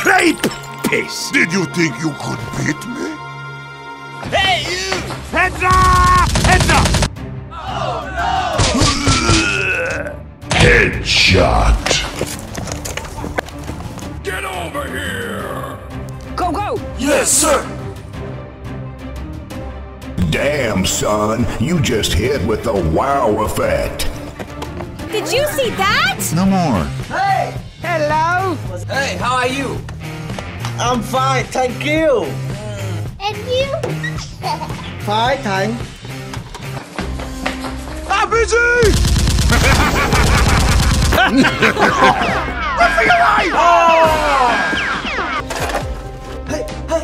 Creep! Piss! Did you think you could beat me? Hey, you! Heads up! Heads up! Oh, no! Headshot! Get over here! Go, go! Yes, sir! Damn, son, you just hit with the wow effect. Did you see that? No more. Hey! Hello? Hey, how are you? I'm fine, thank you. And you? Fine, thanks. I'm busy! Run for your life! Oh! Hey, hey!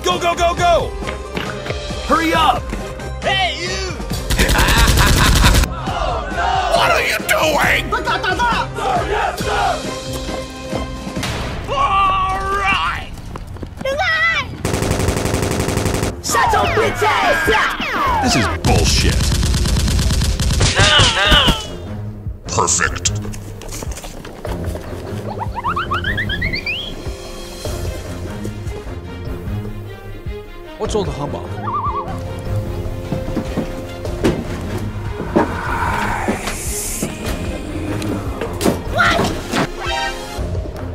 Go, go, go, go! Hurry up! Hey, you! What are you doing? Yes, sir! All right! Đừng lại! Shut your bitch ass! This is bullshit. Perfect. What's all the hubbub?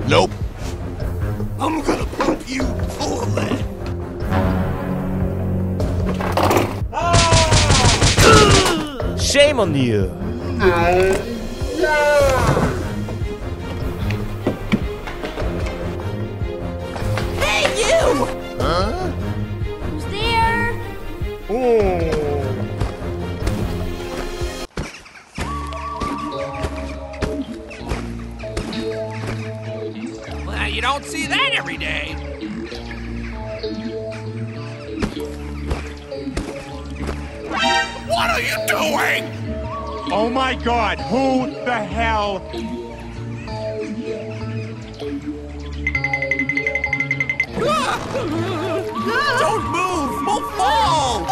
Nope. I'm gonna pump you full of lead. Shame on you! Hey, you! Huh? Who's there? Well, you don't see that every day. What are you doing? Oh my god, who the hell? Don't move! We'll fall!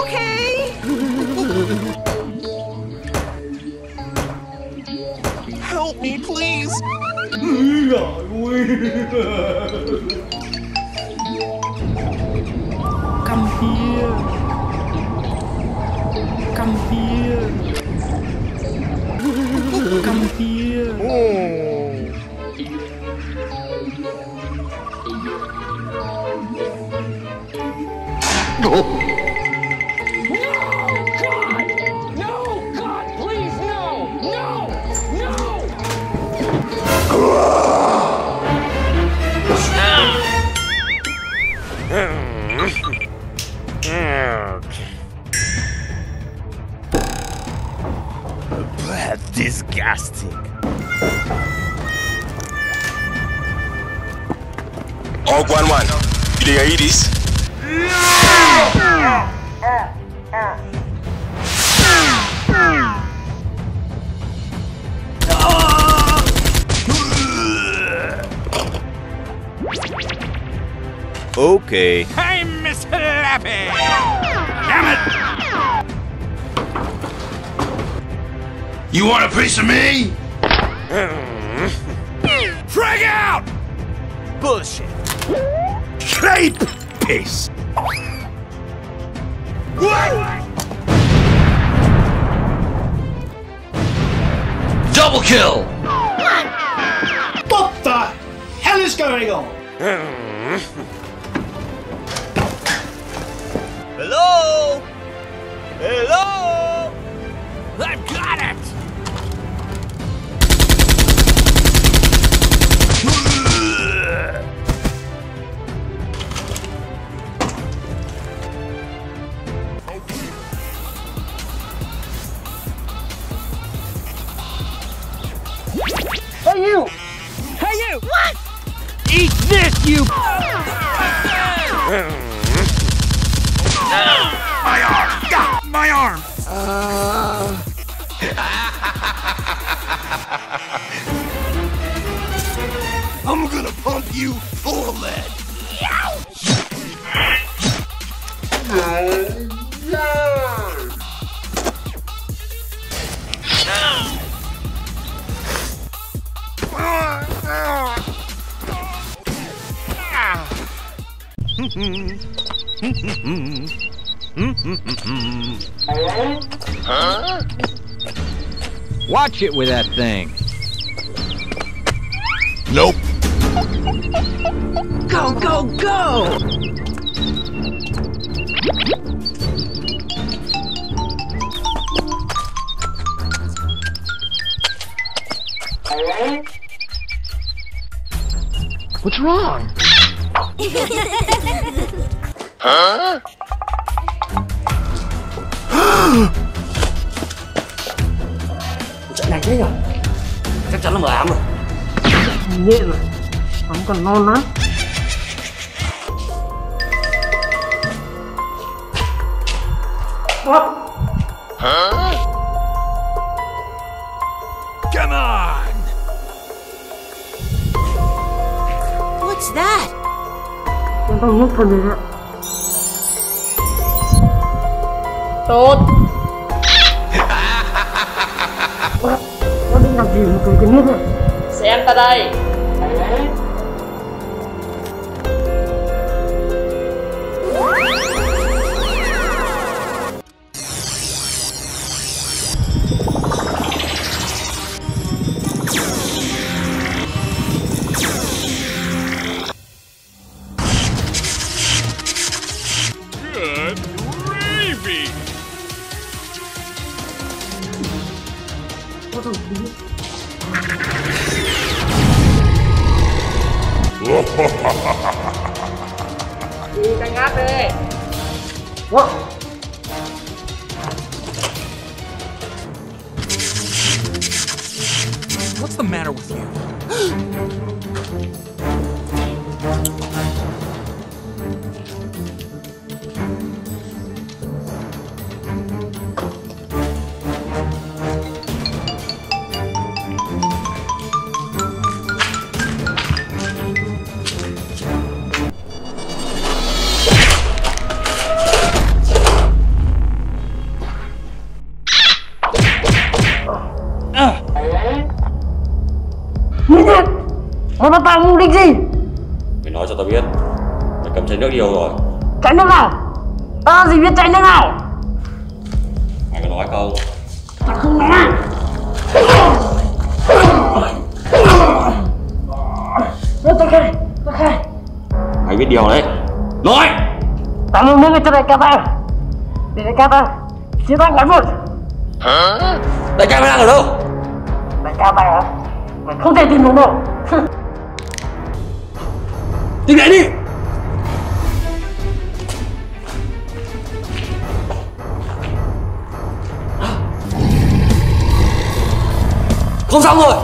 Okay. Help me, please! Come here. Come here. Come here. Disgusting. Oh, Guan Wan, you think I eat this? Okay. Hey, Miss Lappy! Damn it! You want a piece of me? Frag out! Bullshit. Creep! Piss! What? Double kill! What the hell is going on? Hello? Hello? I've got it! Hey, you! Hey, you! What? Eat this, you! My arm! Gah! My arm! I'm gonna pump you full of lead. Huh? Watch it with that thing. Nope. Go, go, go! What's wrong? Huh? Trận này thế nhỉ? Chắc chắn là mở ám rồi. Nhẹ rồi, ấm còn ngon lắm. Huh? Come on! What's that? Em không nhúc phần gì ạ. Tốt. Nó định làm gì mà cười cái nước ạ? Xem ta đây. Good gravy! Có đồng chí. Đi canh áp đi. Wow. What's the matter with you? Mày bắt tao mục đích gì? Mày nói cho tao biết. Mày cầm chai nước đi đâu rồi? Chai nước nào? Tao gì biết chai nước nào? Mày có nói không? Tao không nói. Tao khai. Mày biết điều đấy. Nói! Tao muốn nước cho đại ca tao. Để đại ca tao chia tao ngắn một. Huh? Đại ca mày đang ở đâu? Đại ca tao hả? Mày không thể tìm được đâu. Tìm lại đi! Không xong rồi!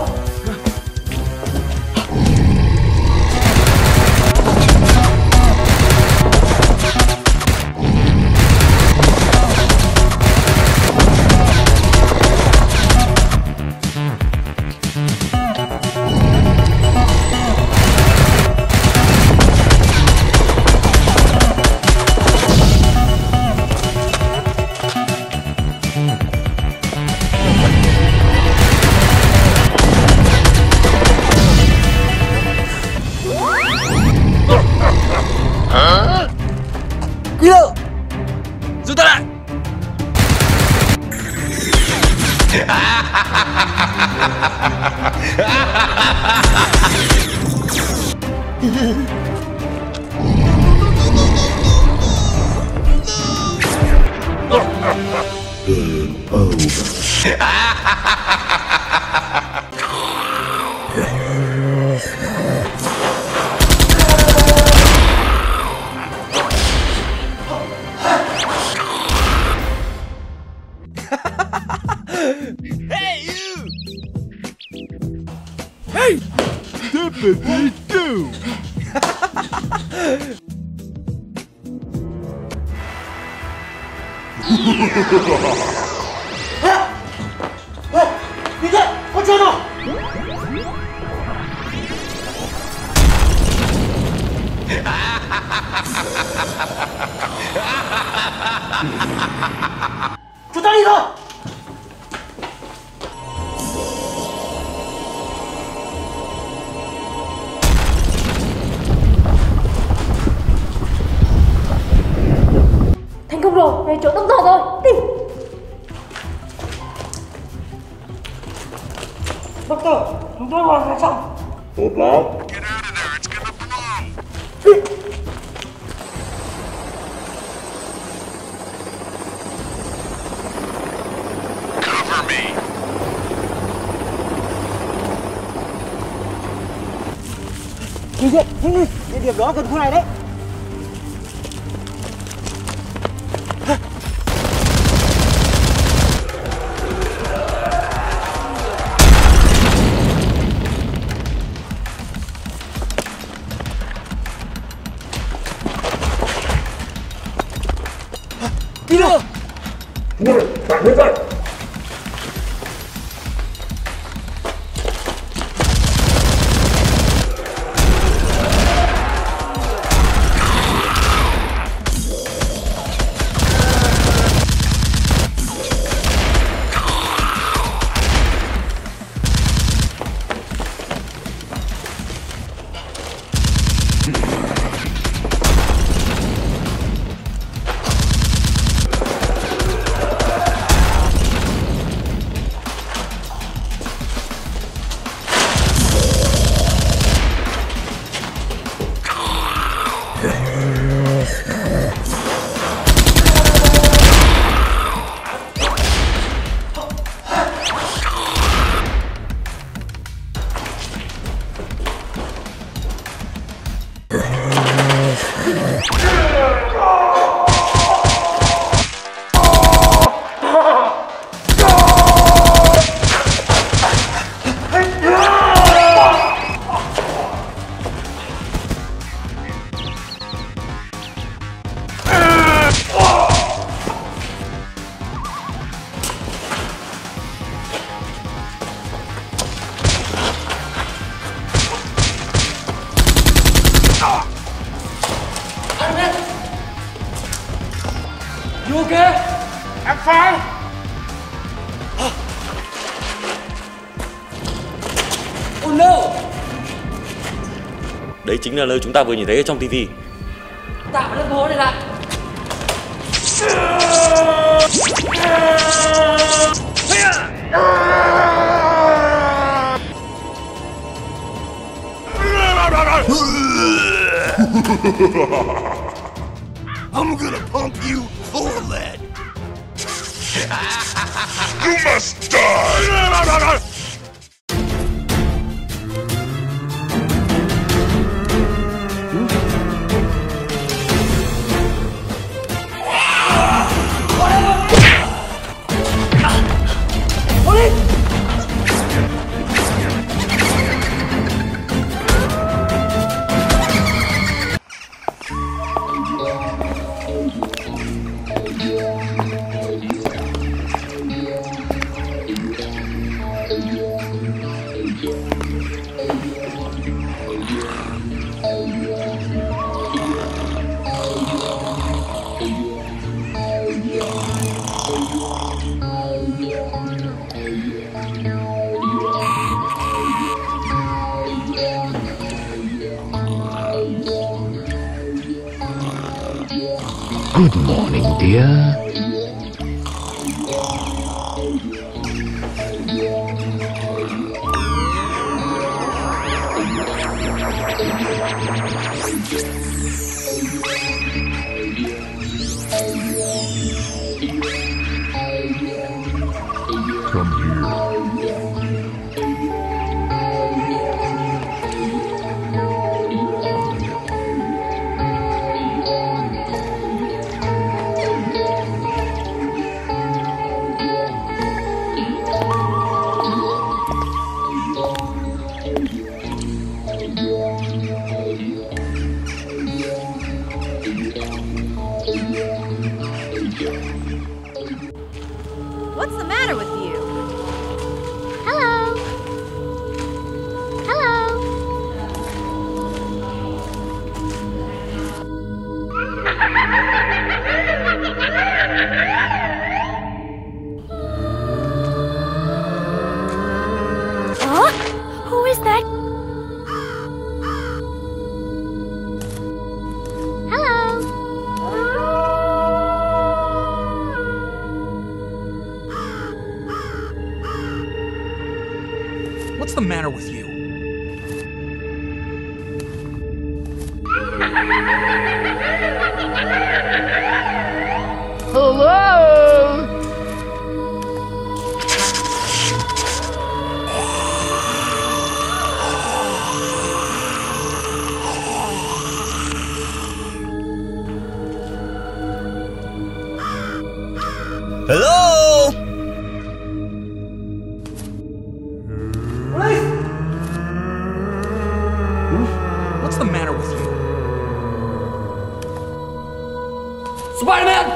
Killer! Giữ ta lại! Hey, you! Hey! Definitely do! Đi thôi, con chưa đâu. Chúng ta đi thôi. Thành công rồi, về chỗ đông thờ rồi. Đi. Doctor, chúng tôi hoàn thành xong. Tốt lắm. Đi, nhanh đi, địa điểm đó gần khu này đấy. Đi đâu? Bạn hết rồi. You okay? I'm fine. Oh no! Đấy chính là nơi chúng ta vừa nhìn thấy ở trong TV. Tạm lớp hố này lại. I'm gonna pump you full of lead. You must die! Good morning, dear. Come here. What's the matter with you? Hello? Hello? What's the matter with you? Hello? Hello? Police! What's the matter with you? Spider-Man!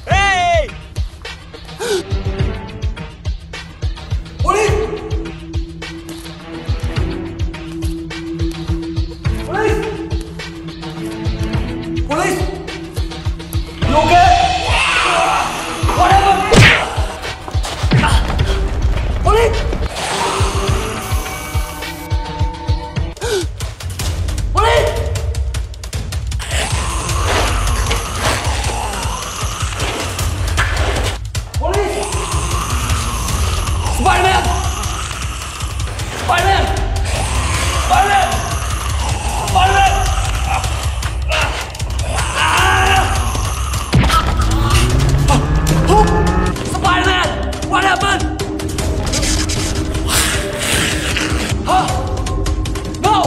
Hey! Police! Police! Police! You okay? What happened? Police! Police! Police! Spider-Man! Spider-Man! Spider-Man! Spider-Man! Spider-Man! What happened? Huh? No!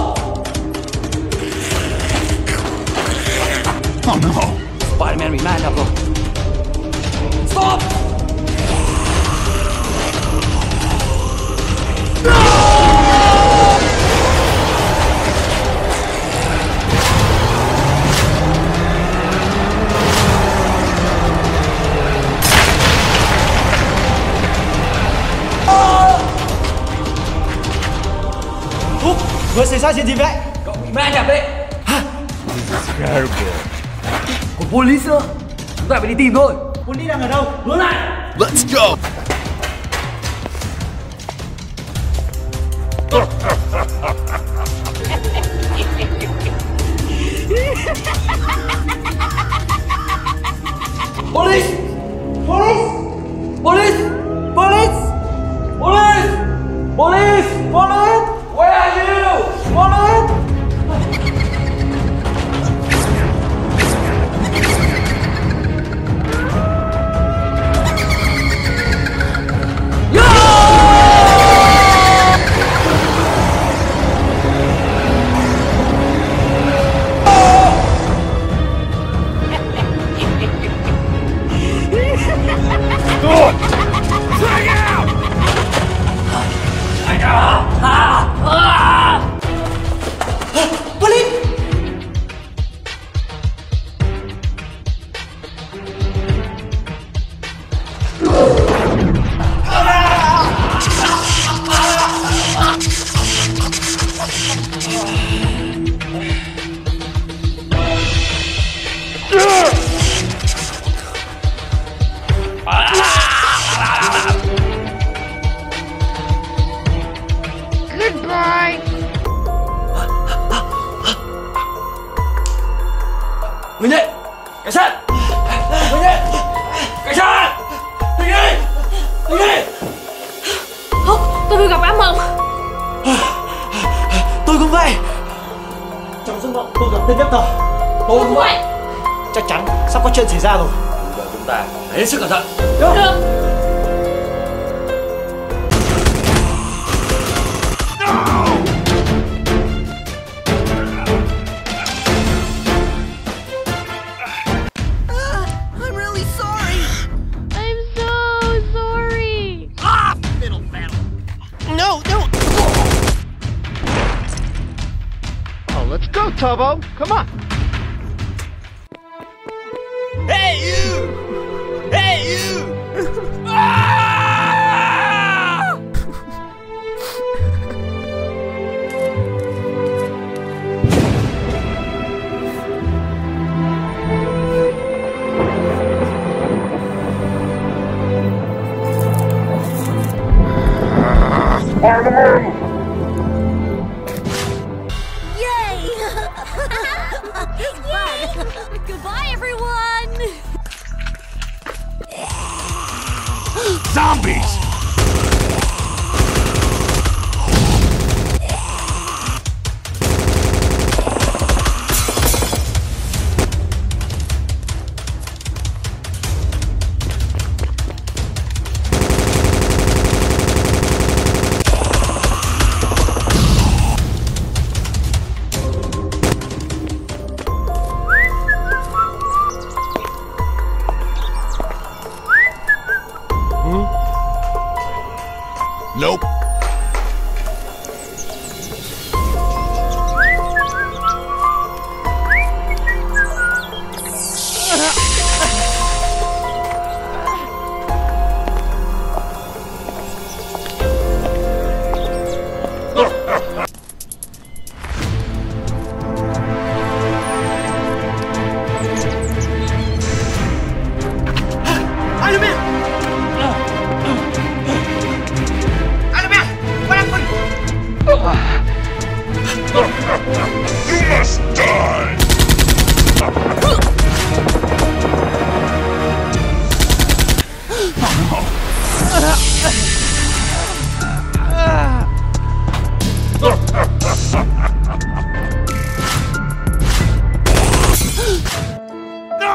Oh no! Spider-Man bị ma nhập rồi. Stop! Úp, vừa xảy ra chuyện gì vậy? Cậu bị ma nhập đấy. Terrible. Còn police nữa. Chúng ta phải đi tìm thôi. Police đang ở đâu? Hướng lại. Let's go! Police! Police! Police! Police! Police! Police! Police! Where are you? Police! Goodbye. Người nhện! Cảnh sát! Người nhện! Cảnh sát! Tình đi! Tình đi! Húc, tôi vừa gặp ác mộng. Tôi cũng vậy. Trong giấc mộng tôi gặp tên Vector. Tôi cũng vậy! Chắc chắn sắp có chuyện xảy ra rồi. Giờ chúng ta Hãy hết sức cẩn thận! Được. I'm really sorry! I'm so sorry. Ah, fiddle faddle. No, no! Oh, let's go, Tubbo. Come on. Hey, you! Hey, you! Ah! Goodbye, everyone! Zombies! Nope. You must die! No!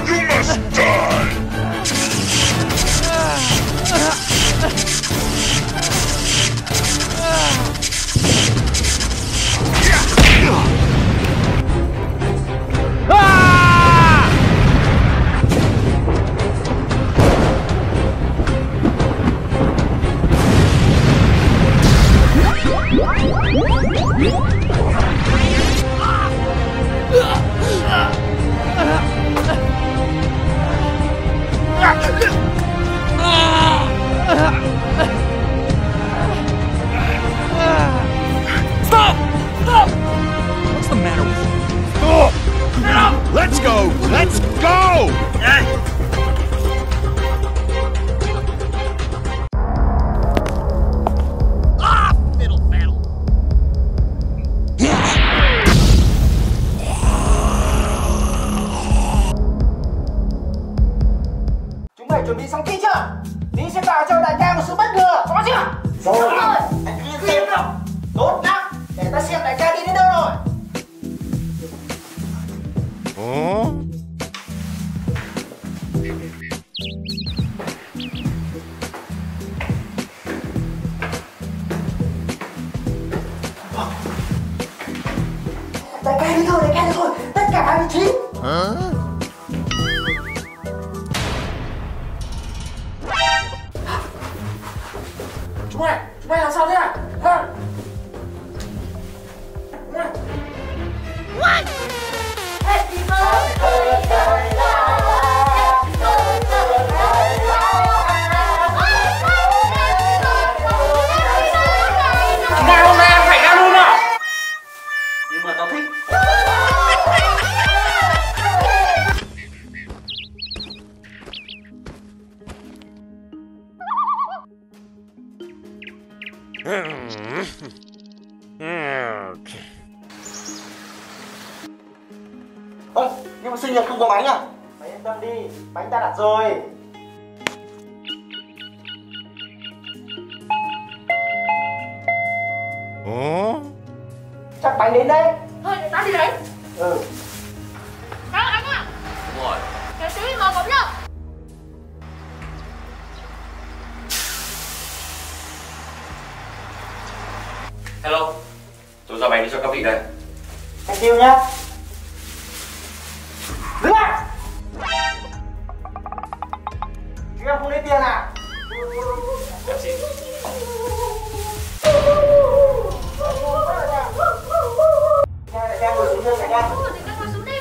You must die! Stop! Stop! What's the matter with you? Oh! Let's go! Let's go! Ah! Fiddle faddle! Chúng mày chuẩn bị xong kỹ chưa? Tí sẽ tạo cho đại ca một sự bất ngờ, có chưa? Rồi, anh cứ yên tâm. Tốt lắm, để ta xem đại ca đi đến đâu rồi. Đại ca đi thôi, tất cả hai vị trí. Chúng mày làm sao thế à? Hả? What? Happy birthday! Chúng mày hôm nay ăn phải ra luôn à? Nhưng mà tao thích. Ơ, nhưng mà sinh nhật không có bánh à? Mày yên tâm đi, bánh ta đặt rồi. Chắc bánh đến đây. Thôi, để ta đi lấy. Ừ. Đó, anh à. Đúng rồi. Để tí ngồi cổng nhá. Hello, tôi giao bánh đi cho các vị đây. Thank you nhá. Đứng lại. Chúng em không lấy tiền à? Em xin. nhá. Thì các ngồi xuống đi.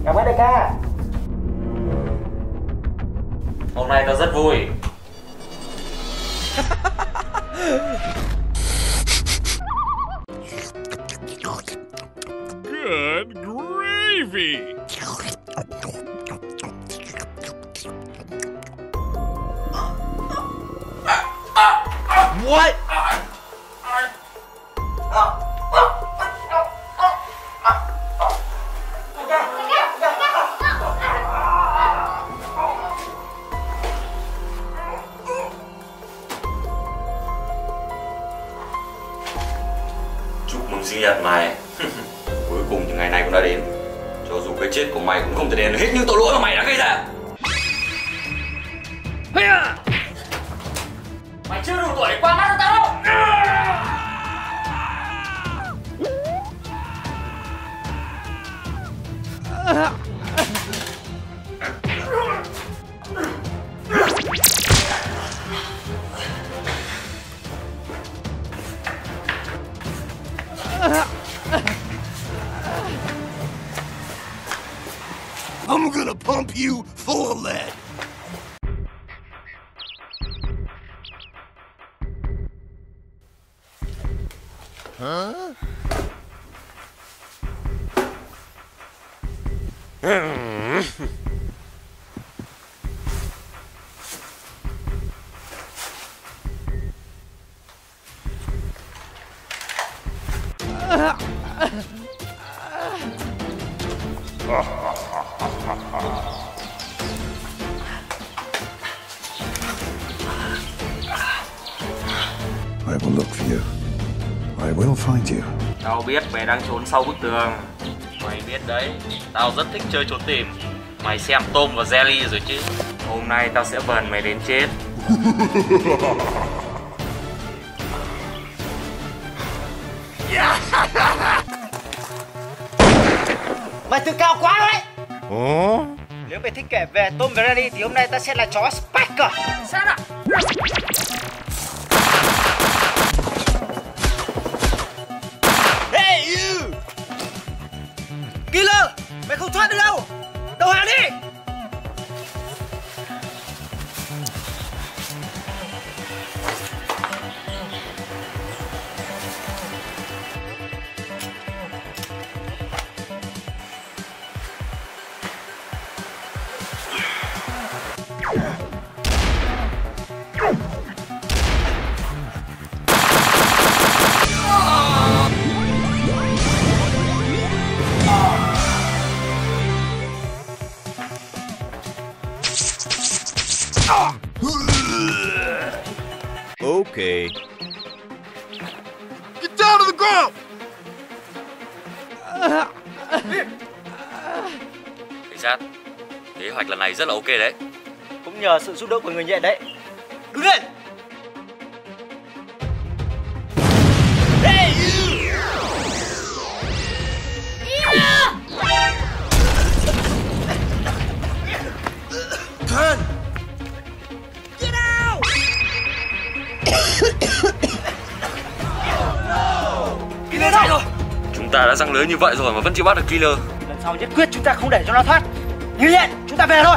Cảm ơn đại ca. Hôm nay tao rất vui. Good gravy! What? Chúc mừng sinh nhật mày. Cuối cùng thì ngày này cũng đã đến. Cho dù cái chết của mày cũng không thể đền hết những tội lỗi mà mày đã gây ra. Mày chưa đủ tuổi để qua mắt tao đâu. I'm gonna pump you full of lead. Huh? I will look for you. I will find you. Tao biết mày đang trốn sau bức tường. Mày biết đấy, tao rất thích chơi trốn tìm. Mày xem Tom và Jerry rồi chứ. Hôm nay tao sẽ vờn mày đến chết. Mày tự cao quá đấy. Nếu mày thích kể về Tom và Jerry thì hôm nay ta sẽ là chó Spike. Sao ạ? Hey you! Killer, mày không thoát được đâu. Đầu hàng đi. Okay. Get down to the ground! Cảnh sát, kế hoạch lần này rất là ok đấy. Cũng nhờ sự giúp đỡ của người nhện đấy. Đứng lên! Hey you! Turn! Get out! Killer đâu rồi? Chúng ta đã răng lưới như vậy rồi mà vẫn chưa bắt được Killer. Lần sau nhất quyết chúng ta không để cho nó thoát. Như vậy, chúng ta về thôi.